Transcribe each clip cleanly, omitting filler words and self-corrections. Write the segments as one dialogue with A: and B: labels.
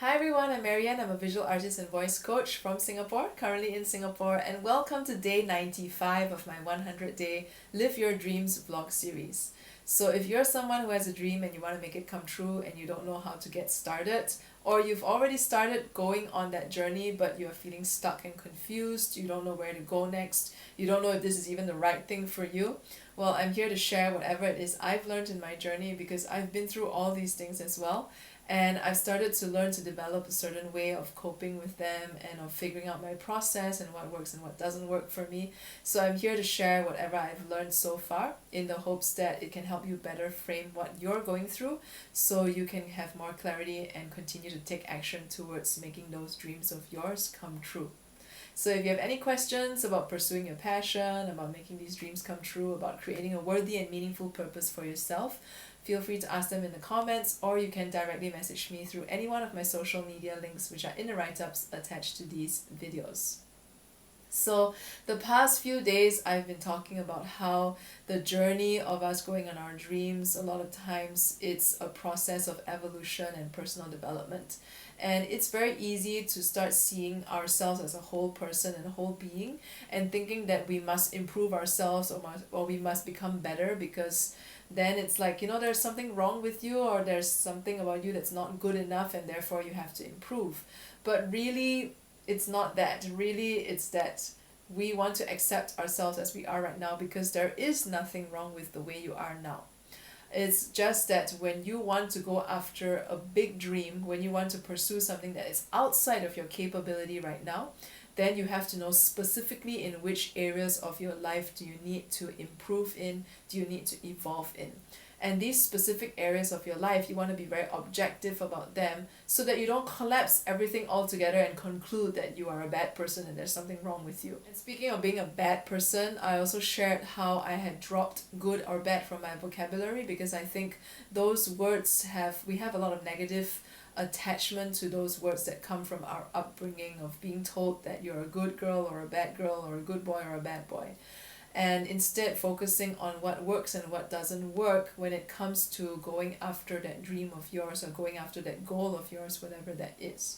A: Hi everyone, I'm MaryAnn. I'm a visual artist and voice coach from Singapore, currently in Singapore, and welcome to day 95 of my 100-day Live Your Dreams vlog series. So if you're someone who has a dream and you want to make it come true and you don't know how to get started, or you've already started going on that journey but you're feeling stuck and confused, you don't know where to go next, you don't know if this is even the right thing for you, well, I'm here to share whatever it is I've learned in my journey because I've been through all these things as well. And I've started to learn to develop a certain way of coping with them and of figuring out my process and what works and what doesn't work for me. So I'm here to share whatever I've learned so far in the hopes that it can help you better frame what you're going through so you can have more clarity and continue to take action towards making those dreams of yours come true. So if you have any questions about pursuing your passion, about making these dreams come true, about creating a worthy and meaningful purpose for yourself, feel free to ask them in the comments, or you can directly message me through any one of my social media links which are in the write-ups attached to these videos. So the past few days I've been talking about how the journey of us going on our dreams, a lot of times it's a process of evolution and personal development. And it's very easy to start seeing ourselves as a whole person and a whole being and thinking that we must improve ourselves or we must become better because then it's like, there's something wrong with you or there's something about you that's not good enough and therefore you have to improve. But really, it's not that. Really, it's that we want to accept ourselves as we are right now because there is nothing wrong with the way you are now. It's just that when you want to go after a big dream, when you want to pursue something that is outside of your capability right now, then you have to know specifically in which areas of your life do you need to improve in, do you need to evolve in. And these specific areas of your life, you want to be very objective about them so that you don't collapse everything all together and conclude that you are a bad person and there's something wrong with you. And speaking of being a bad person, I also shared how I had dropped good or bad from my vocabulary because I think those words we have a lot of negative attachment to those words that come from our upbringing of being told that you're a good girl or a bad girl or a good boy or a bad boy, and instead focusing on what works and what doesn't work when it comes to going after that dream of yours or going after that goal of yours, whatever that is.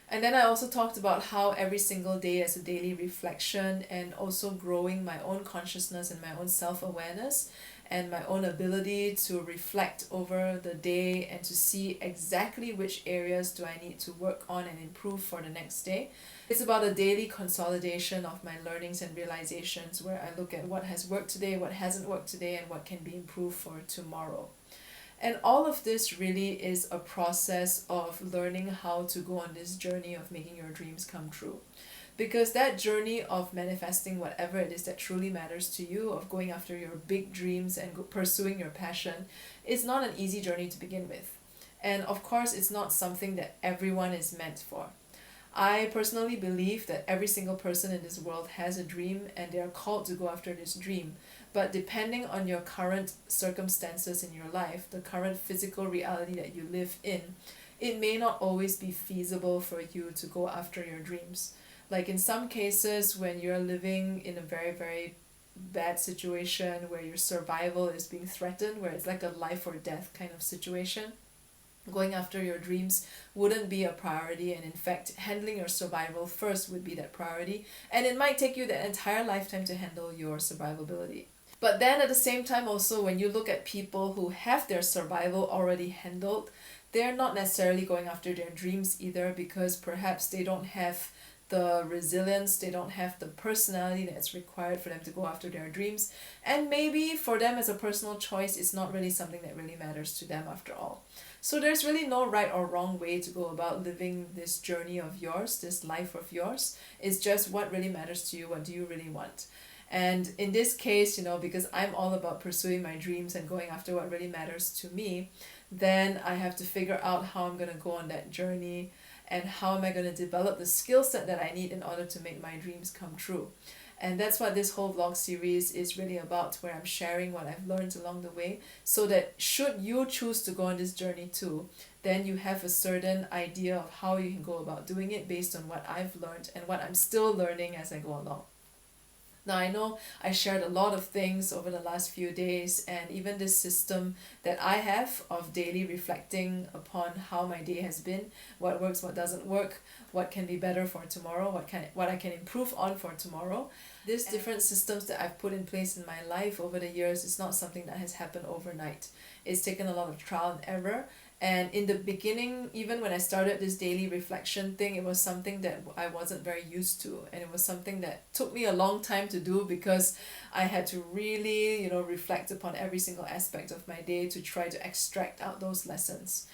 A: And then I also talked about how every single day is a daily reflection and also growing my own consciousness and my own self-awareness and my own ability to reflect over the day and to see exactly which areas do I need to work on and improve for the next day. It's about a daily consolidation of my learnings and realizations where I look at what has worked today, what hasn't worked today, and what can be improved for tomorrow. And all of this really is a process of learning how to go on this journey of making your dreams come true. Because that journey of manifesting whatever it is that truly matters to you, of going after your big dreams and pursuing your passion, is not an easy journey to begin with. And of course, it's not something that everyone is meant for. I personally believe that every single person in this world has a dream and they are called to go after this dream. But depending on your current circumstances in your life, the current physical reality that you live in, it may not always be feasible for you to go after your dreams. Like in some cases, when you're living in a very, very bad situation where your survival is being threatened, where it's like a life or death kind of situation, going after your dreams wouldn't be a priority, and in fact handling your survival first would be that priority, and it might take you the entire lifetime to handle your survivability. But then at the same time also, when you look at people who have their survival already handled, they're not necessarily going after their dreams either because perhaps they don't have the resilience, they don't have the personality that's required for them to go after their dreams, and maybe for them as a personal choice it's not really something that really matters to them after all. So there's really no right or wrong way to go about living this journey of yours, this life of yours. It's just what really matters to you, what do you really want. And in this case, because I'm all about pursuing my dreams and going after what really matters to me, then I have to figure out how I'm going to go on that journey and how am I going to develop the skill set that I need in order to make my dreams come true. And that's what this whole vlog series is really about, where I'm sharing what I've learned along the way so that should you choose to go on this journey too, then you have a certain idea of how you can go about doing it based on what I've learned and what I'm still learning as I go along. Now, I know I shared a lot of things over the last few days, and even this system that I have of daily reflecting upon how my day has been, what works, what doesn't work, what can be better for tomorrow, what I can improve on for tomorrow. These different systems that I've put in place in my life over the years is not something that has happened overnight. It's taken a lot of trial and error. And in the beginning, even when I started this daily reflection thing, it was something that I wasn't very used to. And it was something that took me a long time to do because I had to really, reflect upon every single aspect of my day to try to extract out those lessons.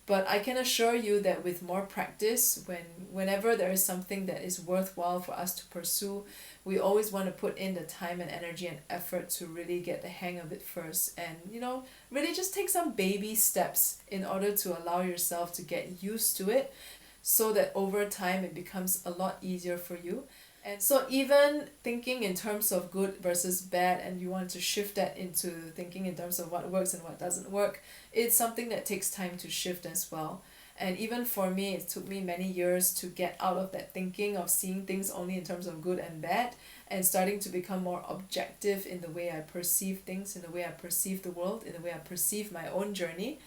A: But I can assure you that with more practice, whenever there is something that is worthwhile for us to pursue, we always want to put in the time and energy and effort to really get the hang of it first, and really just take some baby steps in order to allow yourself to get used to it, so that over time it becomes a lot easier for you. And so even thinking in terms of good versus bad, and you want to shift that into thinking in terms of what works and what doesn't work, it's something that takes time to shift as well. And even for me, it took me many years to get out of that thinking of seeing things only in terms of good and bad, and starting to become more objective in the way I perceive things, in the way I perceive the world, in the way I perceive my own journey.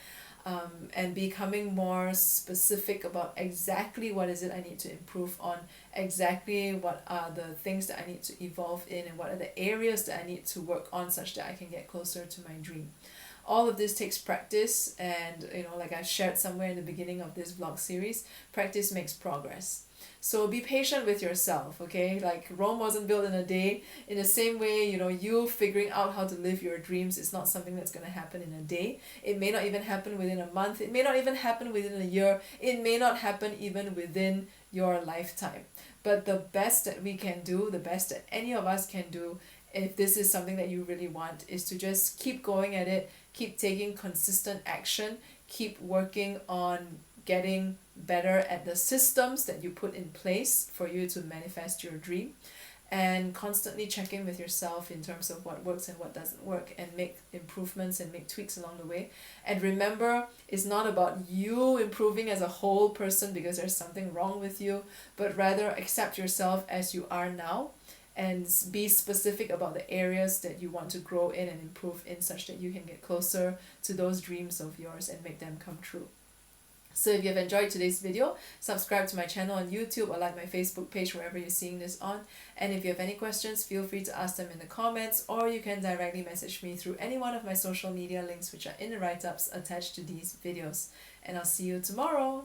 A: And becoming more specific about exactly what is it I need to improve on, exactly what are the things that I need to evolve in, and what are the areas that I need to work on such that I can get closer to my dream. All of this takes practice, and like I shared somewhere in the beginning of this vlog series, practice makes progress. So be patient with yourself, okay? Like Rome wasn't built in a day. In the same way, you figuring out how to live your dreams is not something that's going to happen in a day. It may not even happen within a month. It may not even happen within a year. It may not happen even within your lifetime. But the best that we can do, the best that any of us can do, if this is something that you really want, is to just keep going at it, keep taking consistent action, keep working on getting better at the systems that you put in place for you to manifest your dream, and constantly check in with yourself in terms of what works and what doesn't work, and make improvements and make tweaks along the way. And remember, it's not about you improving as a whole person because there's something wrong with you, but rather accept yourself as you are now, and be specific about the areas that you want to grow in and improve in, such that you can get closer to those dreams of yours and make them come true. So if you have enjoyed today's video, subscribe to my channel on YouTube or like my Facebook page wherever you're seeing this on. And if you have any questions, feel free to ask them in the comments, or you can directly message me through any one of my social media links which are in the write-ups attached to these videos. And I'll see you tomorrow.